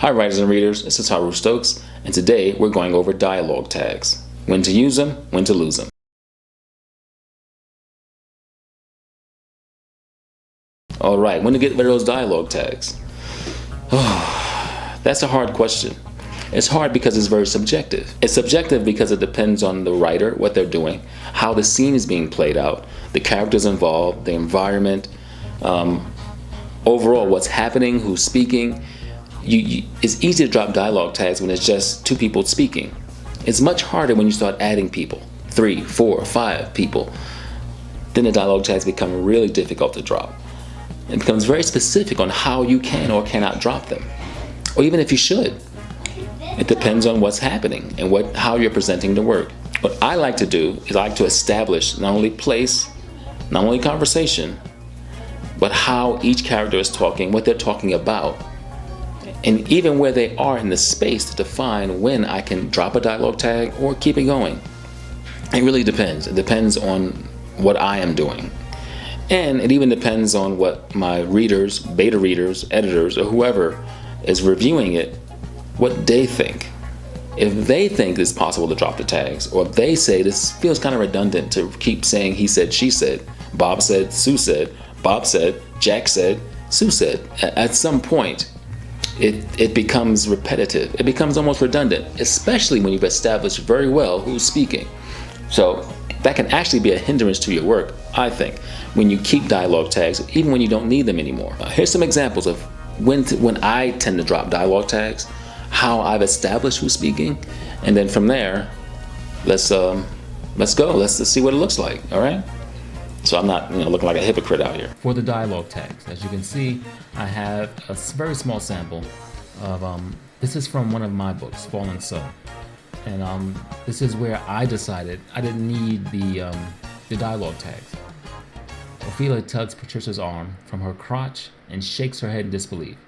Hi writers and readers, this is Haru Stokes, and today we're going over dialogue tags. When to use them, when to lose them. Alright, when to get rid of those dialogue tags? That's a hard question. It's hard because it's very subjective. It's subjective because it depends on the writer, what they're doing, how the scene is being played out, the characters involved, the environment, overall what's happening, who's speaking. It's easy to drop dialogue tags when it's just two people speaking. It's much harder when you start adding people, 3, 4, 5 people. Then the dialogue tags become really difficult to drop. It becomes very specific on how you can or cannot drop them, or even if you should. It depends on what's happening and how you're presenting the work. What I like to do is I like to establish not only place, not only conversation, but how each character is talking, what they're talking about, and even where they are in the space to define when I can drop a dialogue tag or keep it going. It really depends. It depends on what I am doing. And it even depends on what my readers, beta readers, editors, or whoever is reviewing it, what they think. If they think it's possible to drop the tags, or if they say this feels kind of redundant to keep saying he said, she said, Bob said, Sue said, Bob said, Jack said, Sue said, at some point, it becomes repetitive. It becomes almost redundant, especially when you've established very well who's speaking. So that can actually be a hindrance to your work, I think, when you keep dialogue tags, even when you don't need them anymore. Here's some examples of when I tend to drop dialogue tags, how I've established who's speaking, and then from there, let's go. Let's see what it looks like. All right. So I'm not, looking like a hypocrite out here. For the dialogue tags, as you can see, I have a very small sample of, this is from one of my books, Fallen Soul. And this is where I decided I didn't need the dialogue tags. Ophelia tugs Patricia's arm from her crotch and shakes her head in disbelief.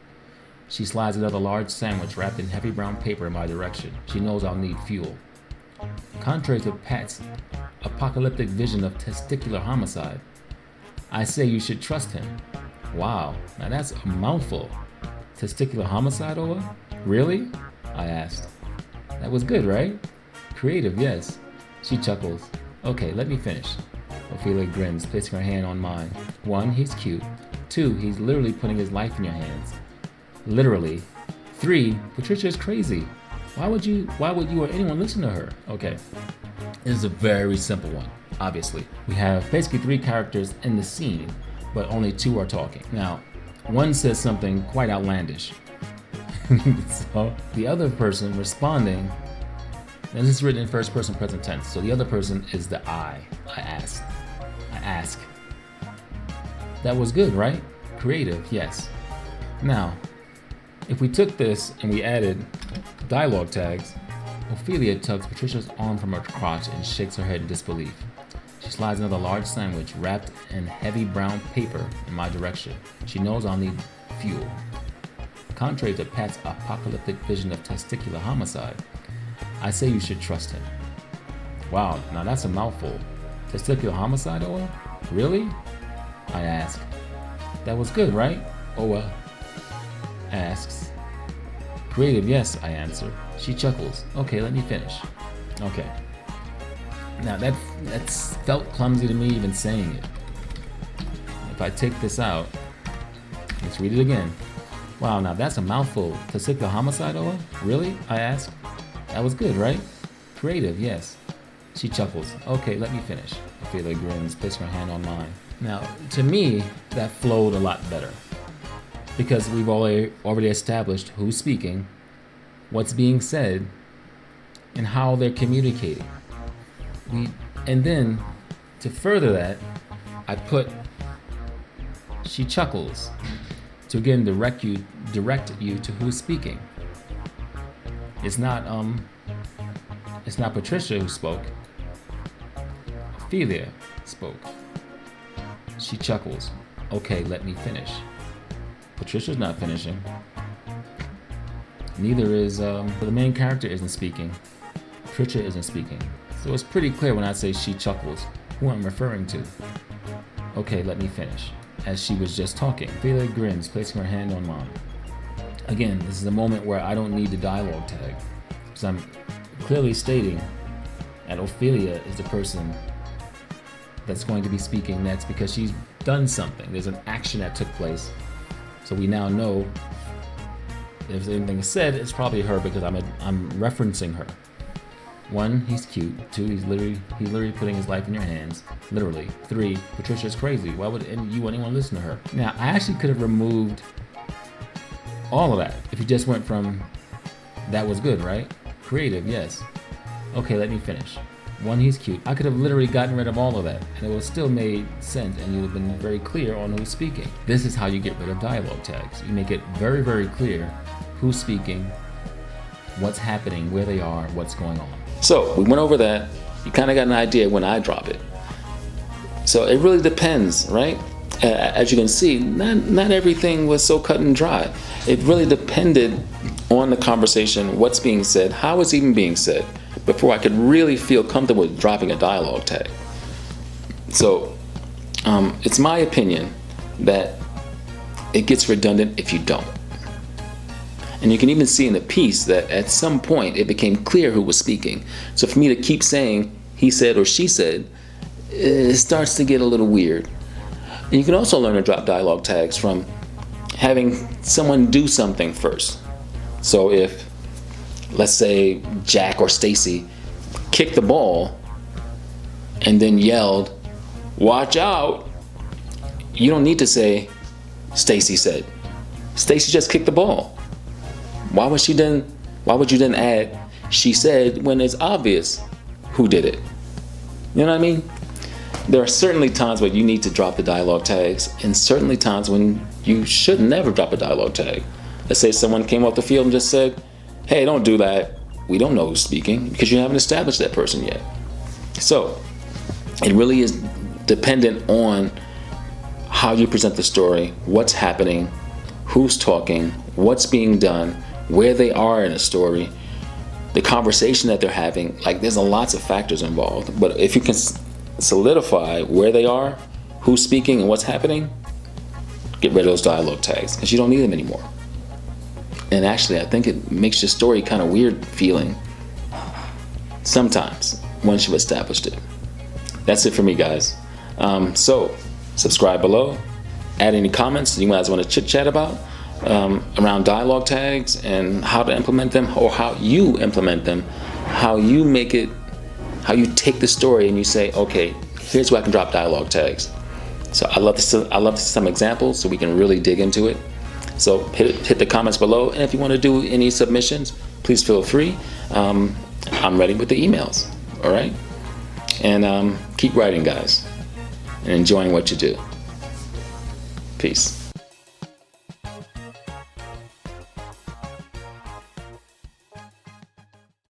She slides another large sandwich wrapped in heavy brown paper in my direction. She knows I'll need fuel. Contrary to Pat's apocalyptic vision of testicular homicide, I say you should trust him. Wow, now that's a mouthful. Testicular homicide, Ola? Really? I asked. That was good, right? Creative, yes. She chuckles. Okay, let me finish. Ophelia grins, placing her hand on mine. 1, he's cute. 2, he's literally putting his life in your hands. Literally. 3, Patricia is crazy. Why would you or anyone listen to her? Okay. This is a very simple one, obviously. We have basically 3 characters in the scene, but only 2 are talking. Now, one says something quite outlandish. So the other person responding, and this is written in first person present tense, so the other person is the I ask. That was good, right? Creative, yes. Now, if we took this and we added dialogue tags, Ophelia tugs Patricia's arm from her crotch and shakes her head in disbelief. She slides another large sandwich wrapped in heavy brown paper in my direction. She knows I'll need fuel. Contrary to Pat's apocalyptic vision of testicular homicide, I say you should trust him. Wow, now that's a mouthful. Testicular homicide, Oa? Really? I ask. That was good, right? Oa asks. Creative, yes, I answer. She chuckles. Okay, let me finish. Okay. Now that's felt clumsy to me even saying it. If I take this out, let's read it again. Wow, now that's a mouthful. Testicular homicide, Oa? Really? I ask. That was good, right? Creative, yes. She chuckles. Okay, let me finish. Ophelia grins, placing her hand on mine. Now, to me, that flowed a lot better. Because we've already established who's speaking, what's being said, and how they're communicating. And then, to further that, I put she chuckles to again direct you to who's speaking. It's not Patricia who spoke. Ophelia spoke. She chuckles. Okay, let me finish. Patricia's not finishing. Neither is the main character isn't speaking. Patricia isn't speaking. So it's pretty clear when I say she chuckles who I'm referring to. Okay, let me finish. As she was just talking, Ophelia grins, placing her hand on mine. Again, this is a moment where I don't need the dialogue tag, because I'm clearly stating that Ophelia is the person that's going to be speaking next because she's done something. There's an action that took place. So we now know if anything is said, it's probably her because I'm referencing her. 1, he's cute. 2, he's literally putting his life in your hands. Literally. 3, Patricia's crazy. Why would anyone listen to her? Now, I actually could have removed all of that if you just went from that was good, right? Creative, yes. Okay, let me finish. 1, he's cute. I could have literally gotten rid of all of that and it would have still made sense and you'd have been very clear on who's speaking. This is how you get rid of dialogue tags. You make it very, very clear who's speaking, what's happening, where they are, what's going on. So we went over that. You kind of got an idea when I drop it. So it really depends, right? As you can see, not everything was so cut and dry. It really depended on the conversation, what's being said, how it's even being said, before I could really feel comfortable with dropping a dialogue tag. So it's my opinion that it gets redundant if you don't. And you can even see in the piece that at some point it became clear who was speaking. So for me to keep saying he said or she said, it starts to get a little weird. And you can also learn to drop dialogue tags from having someone do something first. So if, let's say, Jack or Stacy kicked the ball and then yelled, "Watch out," you don't need to say, "Stacy said." Stacy just kicked the ball. Why would you then add, "She said," when it's obvious who did it? You know what I mean? There are certainly times where you need to drop the dialogue tags, and certainly times when you should never drop a dialogue tag. Let's say someone came off the field and just said, "Hey, don't do that. We don't know who's speaking," because you haven't established that person yet. So it really is dependent on how you present the story, what's happening, who's talking, what's being done, where they are in a story, the conversation that they're having. Like, there's lots of factors involved. But if you can solidify where they are, who's speaking, and what's happening, get rid of those dialogue tags because you don't need them anymore. And actually, I think it makes your story kind of weird feeling sometimes once you've established it. That's it for me, guys. So subscribe below. Add any comments you guys want to chit chat about around dialogue tags and how to implement them, or how you implement them, how you make it, how you take the story and you say, okay, here's where I can drop dialogue tags. So I love to see some examples so we can really dig into it. So hit the comments below, and if you want to do any submissions, please feel free. I'm ready with the emails. All right, and keep writing, guys, and enjoying what you do. Peace.